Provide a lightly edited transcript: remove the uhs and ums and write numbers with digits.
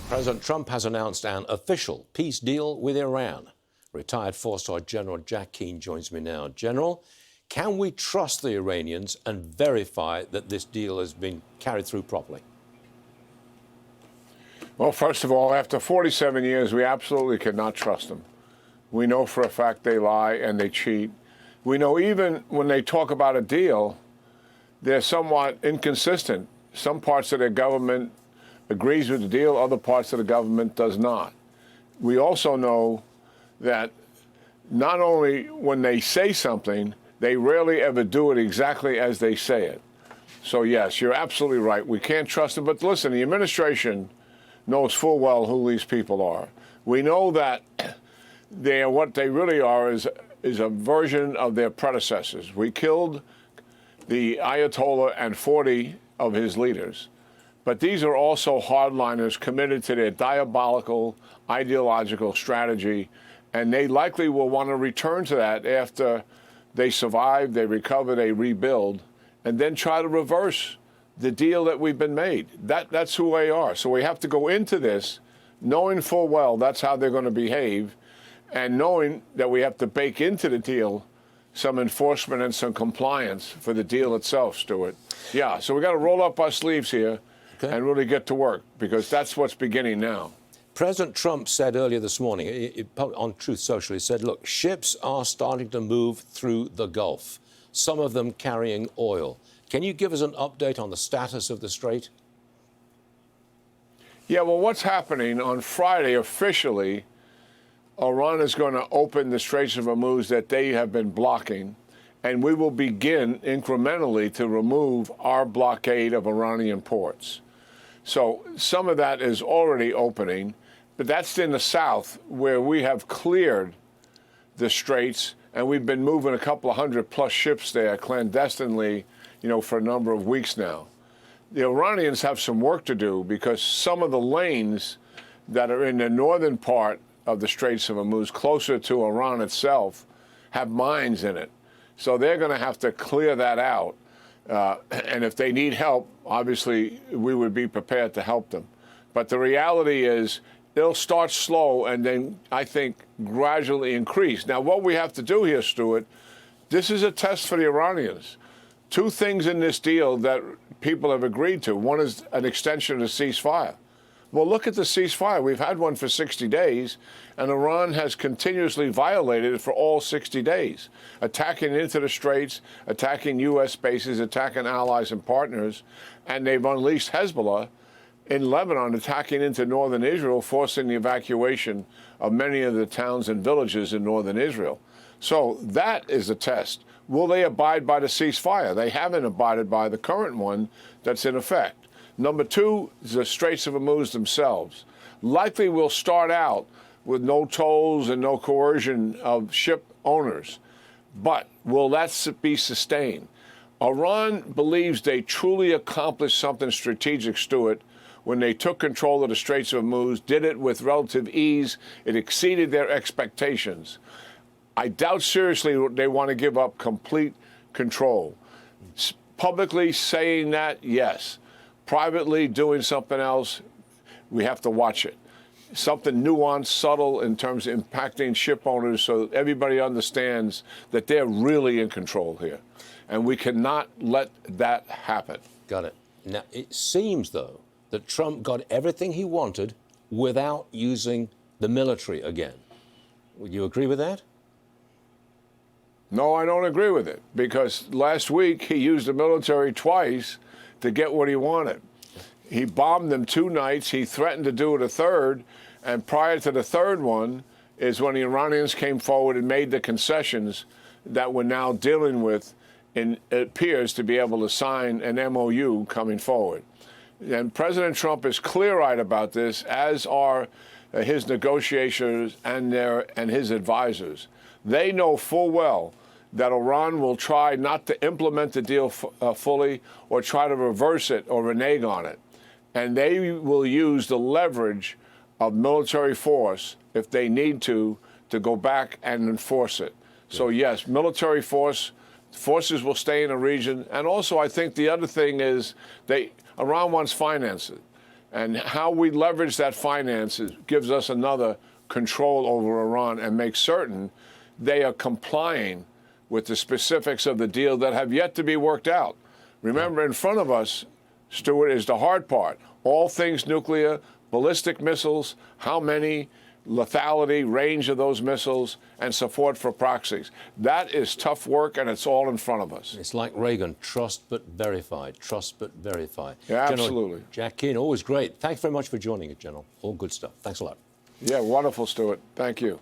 President Trump has announced an official peace deal with Iran. Retired four-star General Jack Keane joins me now. General, can we trust the Iranians and verify that this deal has been carried through properly? Well, first of all, after 47 years, we absolutely cannot trust them. We know for a fact they lie and they cheat. We know even when they talk about a deal, they're somewhat inconsistent. Some parts of their government agrees with the deal, other parts of the government does not. We also know that not only when they say something, they rarely ever do it exactly as they say it. So yes, you're absolutely right. We can't trust them. But listen, the administration knows full well who these people are. We know that what they really are is a version of their predecessors. We killed the Ayatollah and 40 of his leaders. But these are also hardliners committed to their diabolical ideological strategy, and they likely will want to return to that after they survive, they recover, they rebuild, and then try to reverse the deal that we've been made. That's who they are. So we have to go into this knowing full well that's how they're going to behave, and knowing that we have to bake into the deal some enforcement and some compliance for the deal itself, Stuart. Yeah, so we got to roll up our sleeves here. Okay. And really get to work, because that's what's beginning now. President Trump said earlier this morning on Truth Social, he said, look, ships are starting to move through the Gulf, some of them carrying oil. Can you give us an update on the status of the strait? Yeah, well, what's happening on Friday officially, Iran is going to open the Straits of Hormuz that they have been blocking, and we will begin incrementally to remove our blockade of Iranian ports. So some of that is already opening, but that's in the south where we have cleared the straits, and we've been moving a couple of hundred plus ships there clandestinely, for a number of weeks now. The Iranians have some work to do, because some of the lanes that are in the northern part of the Straits of Hormuz, closer to Iran itself, have mines in it. So they're going to have to clear that out. And if they need help, obviously, we would be prepared to help them. But the reality is it'll start slow and then, I think, gradually increase. Now, what we have to do here, Stuart, this is a test for the Iranians. Two things in this deal that people have agreed to. One is an extension of the ceasefire. Well, look at the ceasefire. We've had one for 60 days, and Iran has continuously violated it for all 60 days, attacking into the straits, attacking U.S. bases, attacking allies and partners, and they've unleashed Hezbollah in Lebanon, attacking into northern Israel, forcing the evacuation of many of the towns and villages in northern Israel. So that is a test. Will they abide by the ceasefire? They haven't abided by the current one that's in effect. Number two is the Straits of Hormuz themselves. Likely will start out with no tolls and no coercion of ship owners. But will that be sustained? Iran believes they truly accomplished something strategic, Stuart, when they took control of the Straits of Hormuz, did it with relative ease. It exceeded their expectations. I doubt seriously they want to give up complete control. Publicly saying that, yes. Privately doing something else, we have to watch it. Something nuanced, subtle in terms of impacting ship owners, so everybody understands that they're really in control here. And we cannot let that happen. Got it. Now, it seems, though, that Trump got everything he wanted without using the military again. Would you agree with that? No, I don't agree with it, because last week he used the military twice to get what he wanted. He bombed them 2 nights. He threatened to do it a third. And prior to the third one is when the Iranians came forward and made the concessions that we're now dealing with, and it appears to be able to sign an MOU coming forward. And President Trump is clear-eyed about this, as are his negotiators and his advisors. They know full well that Iran will try not to implement the deal fully or try to reverse it or renege on it. And they will use the leverage of military force, if they need to go back and enforce it. So, yes, military forces will stay in the region. And also, I think the other thing is Iran wants finances. And how we leverage that finance gives us another control over Iran and makes certain they are complying with the specifics of the deal that have yet to be worked out. Remember, in front of us, Stuart, is the hard part. All things nuclear, ballistic missiles, how many, lethality, range of those missiles, and support for proxies. That is tough work, and it's all in front of us. It's like Reagan, trust but verify, trust but verify. Yeah, General absolutely. Jack Keane, always great. Thanks very much for joining us, General. All good stuff. Thanks a lot. Yeah, wonderful, Stuart. Thank you.